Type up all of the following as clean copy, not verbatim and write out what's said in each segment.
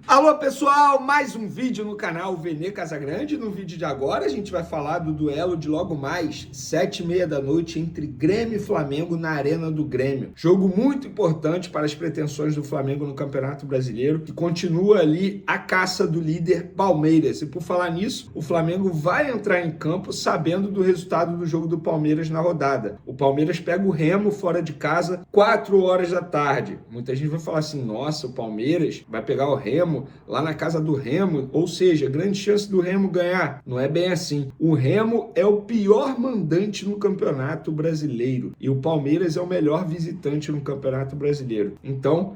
Alô pessoal, mais um vídeo no canal Vene Casagrande. No vídeo de agora a gente vai falar do duelo de logo mais 7h30 da noite entre Grêmio e Flamengo na Arena do Grêmio. Jogo muito importante para as pretensões do Flamengo no Campeonato Brasileiro, que continua ali a caça do líder Palmeiras. E por falar nisso, o Flamengo vai entrar em campo sabendo do resultado do jogo do Palmeiras na rodada. O Palmeiras pega o Remo fora de casa 4 horas da tarde. Muita gente vai falar assim, nossa, o Palmeiras vai pegar o Remo lá na casa do Remo, ou seja, grande chance do Remo ganhar. Não é bem assim. O Remo é o pior mandante no Campeonato Brasileiro e o Palmeiras é o melhor visitante no Campeonato Brasileiro. Então,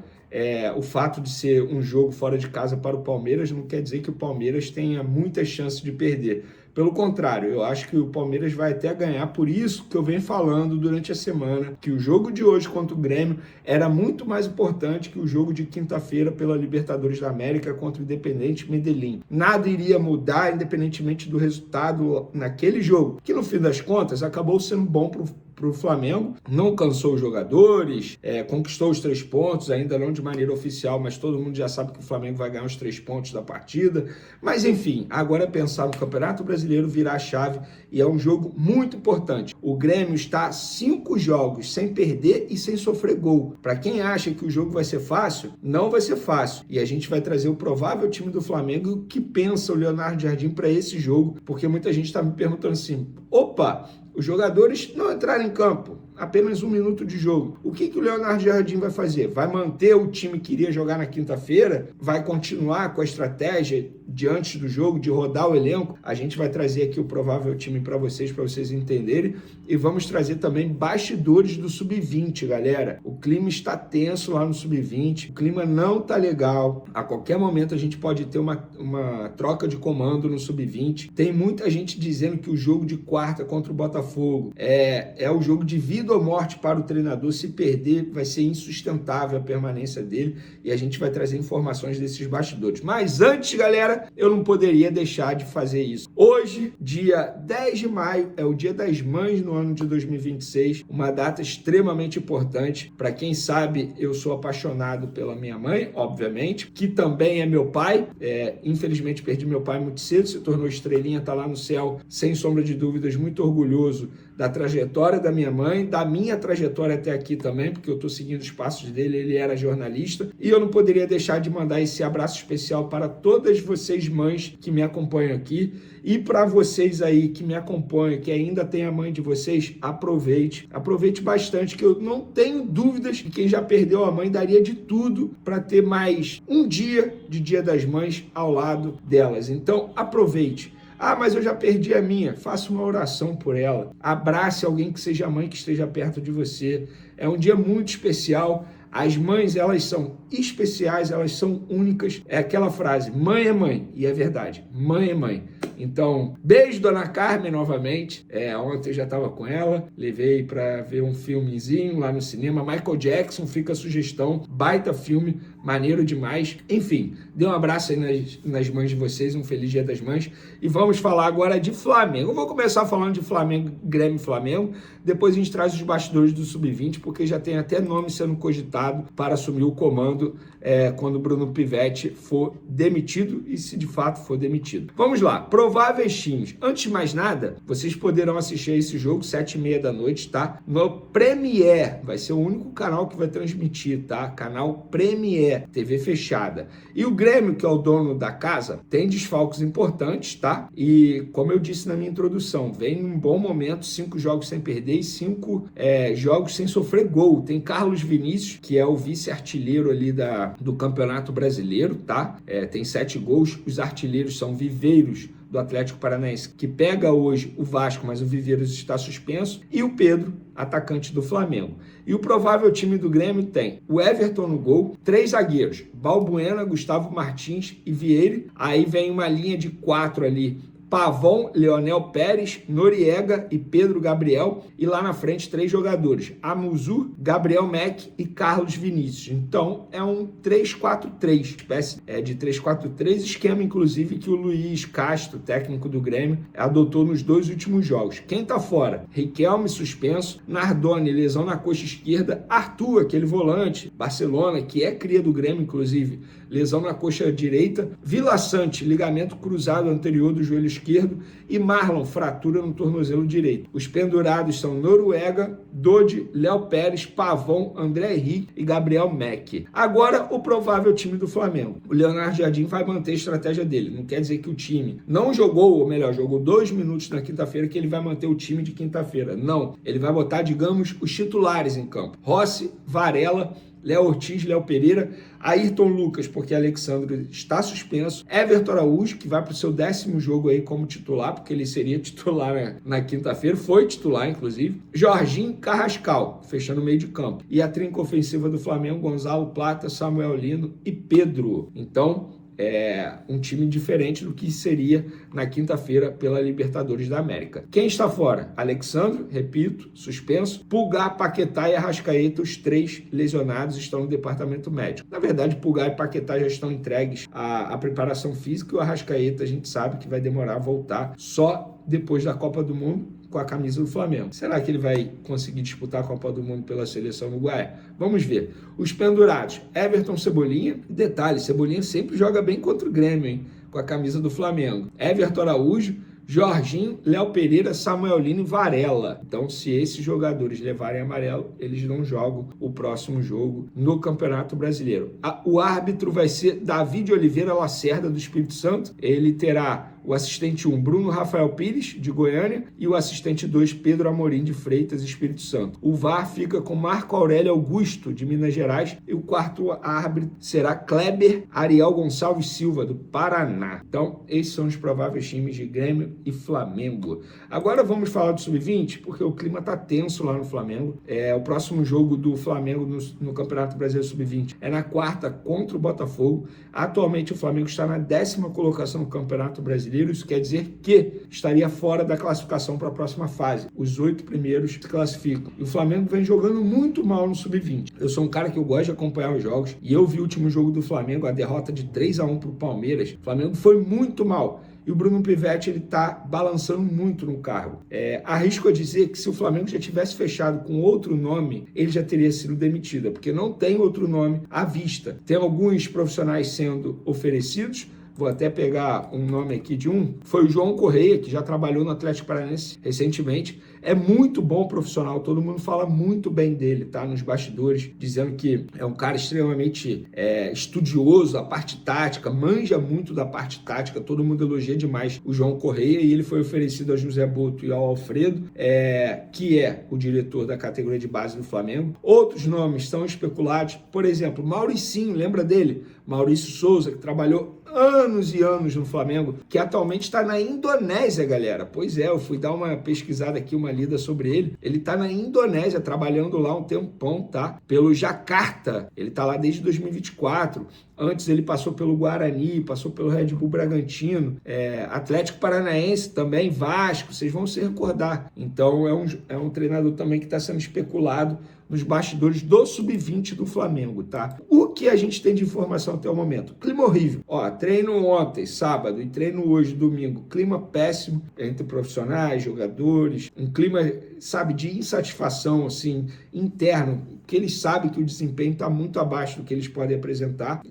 o fato de ser um jogo fora de casa para o Palmeiras não quer dizer que o Palmeiras tenha muitas chances de perder. Pelo contrário, eu acho que o Palmeiras vai até ganhar, por isso que eu venho falando durante a semana que o jogo de hoje contra o Grêmio era muito mais importante que o jogo de quinta-feira pela Libertadores da América contra o Independente Medellín. Nada iria mudar independentemente do resultado naquele jogo, que no fim das contas acabou sendo bom para o Flamengo, não cansou os jogadores, conquistou os 3 pontos, ainda não de maneira oficial, mas todo mundo já sabe que o Flamengo vai ganhar os 3 pontos da partida. Mas enfim, agora é pensar no Campeonato Brasileiro, virar a chave, e é um jogo muito importante. O Grêmio está 5 jogos sem perder e sem sofrer gol. Para quem acha que o jogo vai ser fácil, não vai ser fácil. E a gente vai trazer o provável time do Flamengo e o que pensa o Leonardo Jardim para esse jogo, porque muita gente está me perguntando assim, opa, os jogadores não entraram em campo, apenas 1 minuto de jogo. O que o Leonardo Jardim vai fazer? Vai manter o time que iria jogar na quinta-feira? Vai continuar com a estratégia diante do jogo de rodar o elenco? A gente vai trazer aqui o provável time para vocês entenderem, e vamos trazer também bastidores do Sub-20, galera. O clima está tenso lá no Sub-20, o clima não tá legal. A qualquer momento a gente pode ter uma troca de comando no Sub-20. Tem muita gente dizendo que o jogo de quarta contra o Botafogo é o jogo de vida ou morte para o treinador. Se perder, vai ser insustentável a permanência dele, e a gente vai trazer informações desses bastidores. Mas antes, galera, eu não poderia deixar de fazer isso. Hoje, dia 10 de maio, é o Dia das Mães no ano de 2026, uma data extremamente importante. Para quem sabe, eu sou apaixonado pela minha mãe, obviamente, que também é meu pai. Infelizmente, perdi meu pai muito cedo, se tornou estrelinha, tá lá no céu, sem sombra de dúvidas, muito orgulhoso da trajetória da minha mãe, da minha trajetória até aqui também, porque eu estou seguindo os passos dele, ele era jornalista, e eu não poderia deixar de mandar esse abraço especial para todas vocês mães que me acompanham aqui, e para vocês aí que me acompanham, que ainda tem a mãe de vocês, aproveite bastante, que eu não tenho dúvidas que quem já perdeu a mãe daria de tudo para ter mais um dia de Dia das Mães ao lado delas. Então aproveite. Ah, mas eu já perdi a minha. Faça uma oração por ela. Abrace alguém que seja mãe, que esteja perto de você. É um dia muito especial. As mães, elas são especiais, elas são únicas. É aquela frase, mãe é mãe. E é verdade, mãe é mãe. Então, beijo, Dona Carmen, novamente. Ontem eu já estava com ela, levei para ver um filmezinho lá no cinema. Michael Jackson, fica a sugestão, baita filme, maneiro demais. Enfim, dê um abraço aí nas mães de vocês, um feliz Dia das Mães. E vamos falar agora de Flamengo. Eu vou começar falando de Flamengo, Grêmio e Flamengo. Depois a gente traz os bastidores do Sub-20, porque já tem até nome sendo cogitado para assumir o comando quando o Bruno Pivetti for demitido, e se de fato for demitido. Vamos lá, prováveis times. Antes de mais nada, vocês poderão assistir esse jogo 7h30 da noite, tá? No Premiere, vai ser o único canal que vai transmitir, tá? Canal Premiere, TV fechada. E o Grêmio, que é o dono da casa, tem desfalques importantes, tá? E como eu disse na minha introdução, vem num bom momento, 5 jogos sem perder e 5 jogos sem sofrer gol. Tem Carlos Vinícius, que é o vice-artilheiro ali do Campeonato Brasileiro, tá? Tem 7 gols, os artilheiros são Viveiros, do Atlético Paranaense, que pega hoje o Vasco, mas o Viveiros está suspenso, e o Pedro, atacante do Flamengo. E o provável time do Grêmio tem o Everton no gol, 3 zagueiros, Balbuena, Gustavo Martins e Vieira. Aí vem uma linha de 4 ali, Pavon, Leonel Pérez, Noriega e Pedro Gabriel. E lá na frente, 3 jogadores: Amuzu, Gabriel Mack e Carlos Vinícius. Então, é um 3-4-3, espécie de 3-4-3, esquema, inclusive, que o Luiz Castro, técnico do Grêmio, adotou nos 2 últimos jogos. Quem tá fora? Riquelme, suspenso. Nardoni, lesão na coxa esquerda. Arthur, aquele volante, Barcelona, que é cria do Grêmio, inclusive, lesão na coxa direita. Vila Sante, ligamento cruzado anterior do joelho esquerdo. E Marlon, fratura no tornozelo direito. Os pendurados são Noruega, Dodi, Léo Pérez, Pavon, André Henrique e Gabriel Mack. Agora, o provável time do Flamengo. O Leonardo Jardim vai manter a estratégia dele. Não quer dizer que o time não jogou, ou melhor, jogou 2 minutos na quinta-feira, que ele vai manter o time de quinta-feira. Não. Ele vai botar, digamos, os titulares em campo. Rossi, Varela, Léo Ortiz, Léo Pereira, Ayrton Lucas, porque Alexandre está suspenso, Everton Araújo, que vai para o seu 10º jogo aí como titular, porque ele seria titular na quinta-feira, foi titular, inclusive, Jorginho, Carrascal, fechando o meio de campo. E a trinca ofensiva do Flamengo: Gonzalo Plata, Samuel Lino e Pedro. Então, é um time diferente do que seria na quinta-feira pela Libertadores da América. Quem está fora? Alexandre, repito, suspenso. Pulgar, Paquetá e Arrascaeta, os 3 lesionados, estão no departamento médico. Na verdade, Pulgar e Paquetá já estão entregues à preparação física, e o Arrascaeta a gente sabe que vai demorar a voltar só depois da Copa do Mundo com a camisa do Flamengo. Será que ele vai conseguir disputar a Copa do Mundo pela seleção uruguaia? Vamos ver. Os pendurados: Everton, Cebolinha. Detalhe, Cebolinha sempre joga bem contra o Grêmio, hein? Com a camisa do Flamengo. Everton Araújo, Jorginho, Léo Pereira, Samuel Lino e Varela. Então, se esses jogadores levarem amarelo, eles não jogam o próximo jogo no Campeonato Brasileiro. O árbitro vai ser Davi de Oliveira Lacerda, do Espírito Santo. Ele terá o assistente 1, Bruno Rafael Pires, de Goiânia, e o assistente 2, Pedro Amorim, de Freitas, Espírito Santo. O VAR fica com Marco Aurélio Augusto, de Minas Gerais, e o quarto árbitro será Kleber Ariel Gonçalves Silva, do Paraná. Então, esses são os prováveis times de Grêmio e Flamengo. Agora vamos falar do Sub-20, porque o clima tá tenso lá no Flamengo. O próximo jogo do Flamengo no Campeonato Brasileiro Sub-20 é na quarta, contra o Botafogo. Atualmente o Flamengo está na 10ª colocação no Campeonato Brasileiro. Isso quer dizer que estaria fora da classificação para a próxima fase. Os 8 primeiros se classificam. E o Flamengo vem jogando muito mal no Sub-20. Eu sou um cara que eu gosto de acompanhar os jogos, e eu vi o último jogo do Flamengo, a derrota de 3-1 para o Palmeiras. O Flamengo foi muito mal. E o Bruno Pivetti, ele tá balançando muito no cargo. Arrisco a dizer que se o Flamengo já tivesse fechado com outro nome, ele já teria sido demitido, porque não tem outro nome à vista. Tem alguns profissionais sendo oferecidos. Vou até pegar um nome aqui de um. Foi o João Correia, que já trabalhou no Atlético Paranaense recentemente. É muito bom profissional, todo mundo fala muito bem dele, tá? Nos bastidores, dizendo que é um cara extremamente estudioso, a parte tática, manja muito da parte tática, todo mundo elogia demais o João Correia, e ele foi oferecido a José Boto e ao Alfredo, que é o diretor da categoria de base do Flamengo. Outros nomes são especulados, por exemplo, Mauricinho, lembra dele? Maurício Souza, que trabalhou anos e anos no Flamengo, que atualmente está na Indonésia, galera. Pois é, eu fui dar uma pesquisada aqui, uma lida sobre ele. Ele está na Indonésia, trabalhando lá um tempão, tá? Pelo Jakarta. Ele está lá desde 2024. Antes ele passou pelo Guarani, passou pelo Red Bull Bragantino, Atlético Paranaense também, Vasco, vocês vão se recordar. Então é um treinador também que está sendo especulado nos bastidores do Sub-20 do Flamengo, tá? O que a gente tem de informação até o momento? Clima horrível. Treino ontem, sábado, e treino hoje, domingo. Clima péssimo entre profissionais, jogadores. Um clima, sabe, de insatisfação, assim, interno, que eles sabem que o desempenho está muito abaixo do que eles podem apresentar,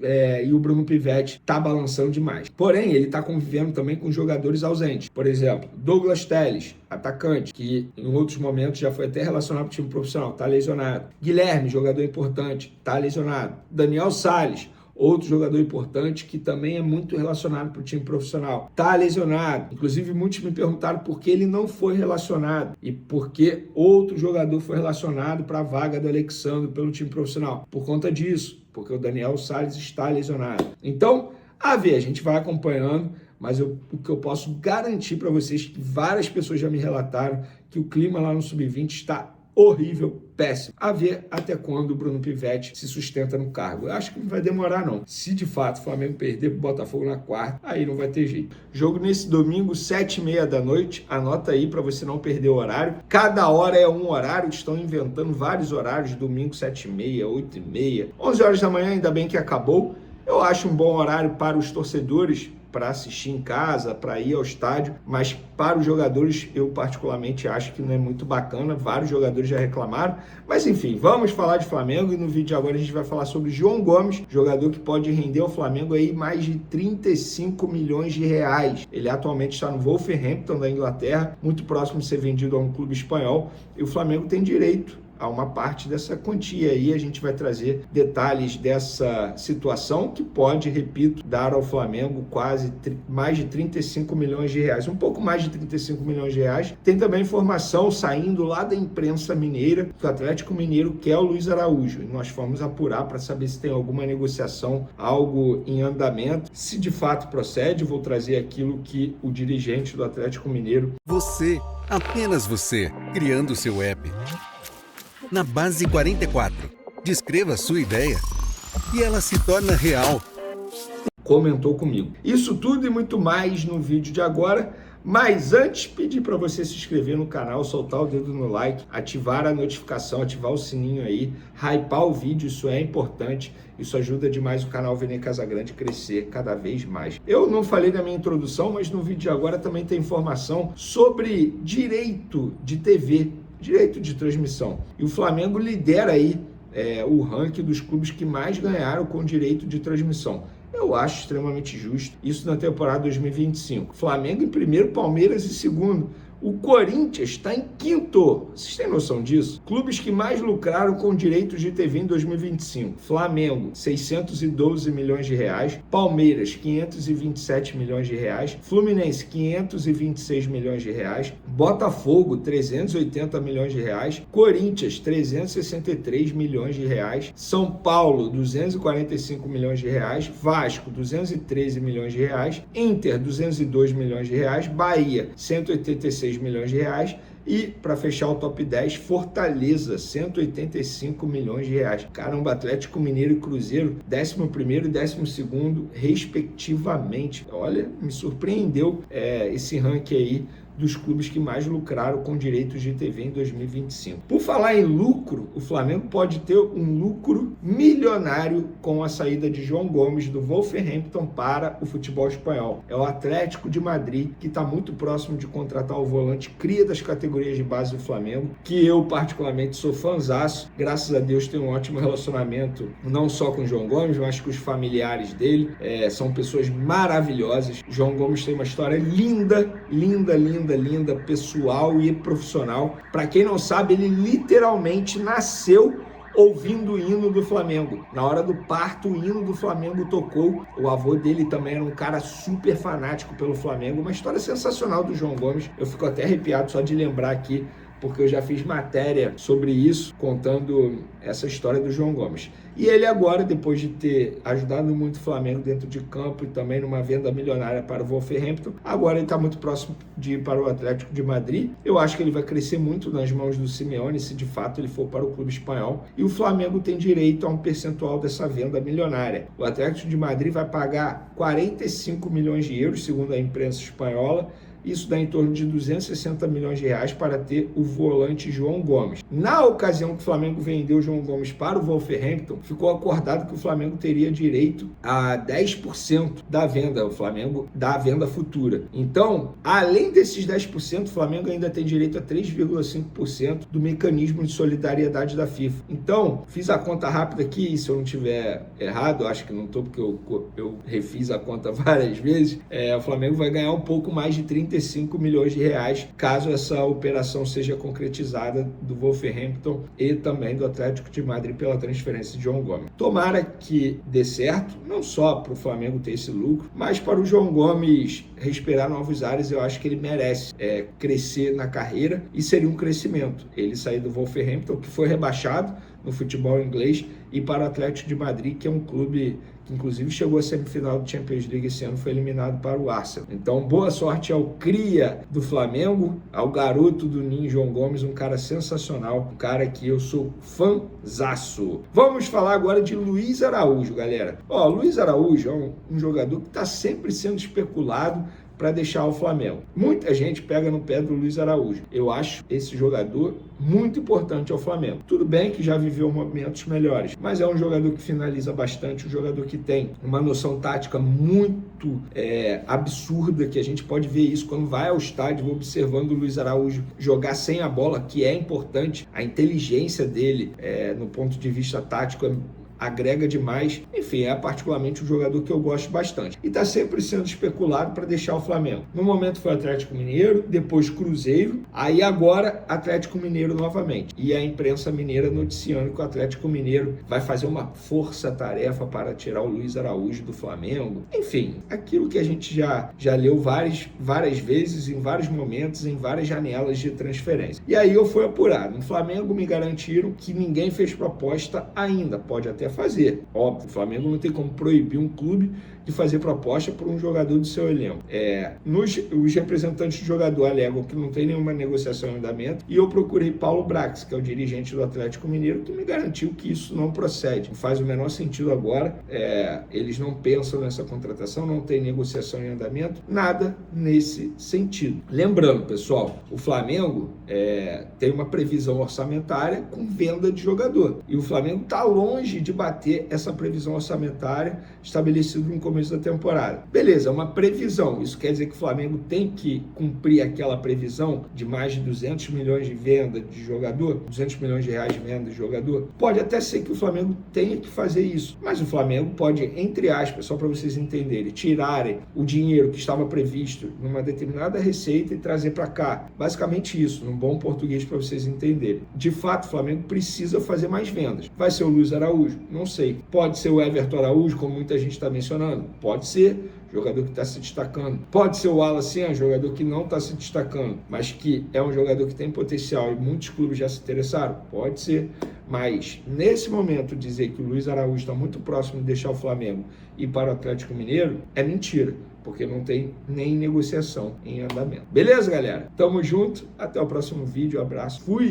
e o Bruno Pivetti está balançando demais. Porém, ele está convivendo também com jogadores ausentes. Por exemplo, Douglas Telles, atacante, que em outros momentos já foi até relacionado para o time profissional, está lesionado. Guilherme, jogador importante, está lesionado. Daniel Salles, outro jogador importante que também é muito relacionado para o time profissional, está lesionado. Inclusive, muitos me perguntaram por que ele não foi relacionado e por que outro jogador foi relacionado para a vaga do Alexandre pelo time profissional. Por conta disso, porque o Daniel Salles está lesionado. Então, a gente vai acompanhando, mas o que eu posso garantir para vocês, que várias pessoas já me relataram, que o clima lá no Sub-20 está horrível, péssimo. A ver até quando o Bruno Pivetti se sustenta no cargo. Eu acho que não vai demorar, não. Se de fato o Flamengo perder pro Botafogo na quarta, aí não vai ter jeito. Jogo nesse domingo, 7h30 da noite. Anota aí para você não perder o horário. Cada hora é um horário. Estão inventando vários horários. Domingo, 7h30, 8h30, 11 horas da manhã, ainda bem que acabou. Eu acho um bom horário para os torcedores, para assistir em casa, para ir ao estádio, mas para os jogadores eu particularmente acho que não é muito bacana, vários jogadores já reclamaram, mas enfim, vamos falar de Flamengo e no vídeo de agora a gente vai falar sobre João Gomes, jogador que pode render ao Flamengo aí mais de 35 milhões de reais. Ele atualmente está no Wolverhampton da Inglaterra, muito próximo de ser vendido a um clube espanhol, e o Flamengo tem direito a uma parte dessa quantia aí. A gente vai trazer detalhes dessa situação que pode, repito, dar ao Flamengo quase mais de 35 milhões de reais, um pouco mais de 35 milhões de reais. Tem também informação saindo lá da imprensa mineira que o Atlético Mineiro quer o Luiz Araújo, e nós vamos apurar para saber se tem alguma negociação, algo em andamento. Se de fato procede, vou trazer aquilo que o dirigente do Atlético Mineiro... Você, apenas você, criando seu app. Na Base 44, descreva sua ideia e ela se torna real. Comentou comigo. Isso tudo e muito mais no vídeo de agora, mas antes pedir para você se inscrever no canal, soltar o dedo no like, ativar a notificação, ativar o sininho aí, hypar o vídeo, isso é importante, isso ajuda demais o canal Vene Casagrande crescer cada vez mais. Eu não falei na minha introdução, mas no vídeo de agora também tem informação sobre direito de TV, direito de transmissão. E o Flamengo lidera aí o ranking dos clubes que mais ganharam com direito de transmissão. Eu acho extremamente justo. Isso na temporada 2025. Flamengo em primeiro, Palmeiras em segundo. O Corinthians está em quinto. Vocês têm noção disso? Clubes que mais lucraram com direitos de TV em 2025. Flamengo, 612 milhões de reais. Palmeiras, 527 milhões de reais. Fluminense, 526 milhões de reais. Botafogo, 380 milhões de reais. Corinthians, 363 milhões de reais. São Paulo, 245 milhões de reais. Vasco, 213 milhões de reais. Inter, 202 milhões de reais. Bahia, 186 milhões de reais. E, para fechar o top 10, Fortaleza, 185 milhões de reais. Caramba, Atlético Mineiro e Cruzeiro, 11º e 12º, respectivamente. Olha, me surpreendeu esse ranking aí dos clubes que mais lucraram com direitos de TV em 2025. Por falar em lucro, o Flamengo pode ter um lucro milionário com a saída de João Gomes do Wolverhampton para o futebol espanhol. É o Atlético de Madrid que está muito próximo de contratar o volante cria das categorias de base do Flamengo, que eu particularmente sou fãzaço. Graças a Deus tenho um ótimo relacionamento, não só com o João Gomes, mas com os familiares dele. São pessoas maravilhosas. João Gomes tem uma história linda, pessoal e profissional. Para quem não sabe, ele literalmente nasceu ouvindo o hino do Flamengo. Na hora do parto, o hino do Flamengo tocou. O avô dele também era um cara super fanático pelo Flamengo. Uma história sensacional do João Gomes. Eu fico até arrepiado só de lembrar aqui, porque eu já fiz matéria sobre isso, contando essa história do João Gomes. E ele agora, depois de ter ajudado muito o Flamengo dentro de campo e também numa venda milionária para o Wolverhampton, agora ele está muito próximo de ir para o Atlético de Madrid. Eu acho que ele vai crescer muito nas mãos do Simeone, se de fato ele for para o clube espanhol. E o Flamengo tem direito a um percentual dessa venda milionária. O Atlético de Madrid vai pagar 45 milhões de euros, segundo a imprensa espanhola. Isso dá em torno de 260 milhões de reais para ter o volante João Gomes. Na ocasião que o Flamengo vendeu o João Gomes para o Wolverhampton, ficou acordado que o Flamengo teria direito a 10% da venda, o Flamengo, da venda futura. Então, além desses 10%, o Flamengo ainda tem direito a 3,5% do mecanismo de solidariedade da FIFA. Então, fiz a conta rápida aqui, se eu não tiver errado, acho que não estou, porque eu refiz a conta várias vezes, o Flamengo vai ganhar um pouco mais de 35 milhões de reais, caso essa operação seja concretizada do Wolverhampton e também do Atlético de Madrid pela transferência de João Gomes. Tomara que dê certo, não só para o Flamengo ter esse lucro, mas para o João Gomes respirar novos ares. Eu acho que ele merece crescer na carreira e seria um crescimento. Ele sair do Wolverhampton, que foi rebaixado no futebol inglês, e para o Atlético de Madrid, que é um clube que inclusive chegou à semifinal do Champions League esse ano, foi eliminado para o Arsenal. Então, boa sorte ao cria do Flamengo, ao garoto do Ninho João Gomes, um cara sensacional, um cara que eu sou fãzaço. Vamos falar agora de Luiz Araújo, galera. Ó, Luiz Araújo é um jogador que está sempre sendo especulado para deixar o Flamengo. Muita gente pega no pé do Luiz Araújo. Eu acho esse jogador muito importante ao Flamengo. Tudo bem que já viveu momentos melhores, mas é um jogador que finaliza bastante, um jogador que tem uma noção tática muito absurda, que a gente pode ver isso quando vai ao estádio observando o Luiz Araújo jogar sem a bola, que é importante. A inteligência dele no ponto de vista tático agrega demais. Enfim, é particularmente um jogador que eu gosto bastante. E está sempre sendo especulado para deixar o Flamengo. No momento foi Atlético Mineiro, depois Cruzeiro, aí agora Atlético Mineiro novamente. E a imprensa mineira noticiando que o Atlético Mineiro vai fazer uma força-tarefa para tirar o Luiz Araújo do Flamengo. Enfim, aquilo que a gente já leu várias vezes, em vários momentos, em várias janelas de transferência. E aí eu fui apurado. No Flamengo me garantiram que ninguém fez proposta ainda. Pode até fazer. Óbvio, o Flamengo não tem como proibir um clube de fazer proposta por um jogador do seu elenco. Os representantes do jogador alegam que não tem nenhuma negociação em andamento, e eu procurei Paulo Brax, que é o dirigente do Atlético Mineiro, que me garantiu que isso não procede. Não faz o menor sentido agora. Eles não pensam nessa contratação, não tem negociação em andamento, nada nesse sentido. Lembrando, pessoal, o Flamengo tem uma previsão orçamentária com venda de jogador, e o Flamengo está longe de bater essa previsão orçamentária estabelecida no começo da temporada. Beleza, é uma previsão. Isso quer dizer que o Flamengo tem que cumprir aquela previsão de mais de 200 milhões de venda de jogador, 200 milhões de reais de venda de jogador? Pode até ser que o Flamengo tenha que fazer isso, mas o Flamengo pode, entre aspas, só para vocês entenderem, tirarem o dinheiro que estava previsto numa determinada receita e trazer para cá. Basicamente isso, num bom português para vocês entenderem. De fato, o Flamengo precisa fazer mais vendas. Vai ser o Luiz Araújo? Não sei. Pode ser o Everton Araújo, como muita gente está mencionando? Pode ser, jogador que está se destacando. Pode ser o Wallace, jogador que não está se destacando, mas que é um jogador que tem potencial e muitos clubes já se interessaram? Pode ser. Mas, nesse momento, dizer que o Luiz Araújo está muito próximo de deixar o Flamengo e ir para o Atlético Mineiro é mentira, porque não tem nem negociação em andamento. Beleza, galera? Tamo junto. Até o próximo vídeo. Abraço. Fui!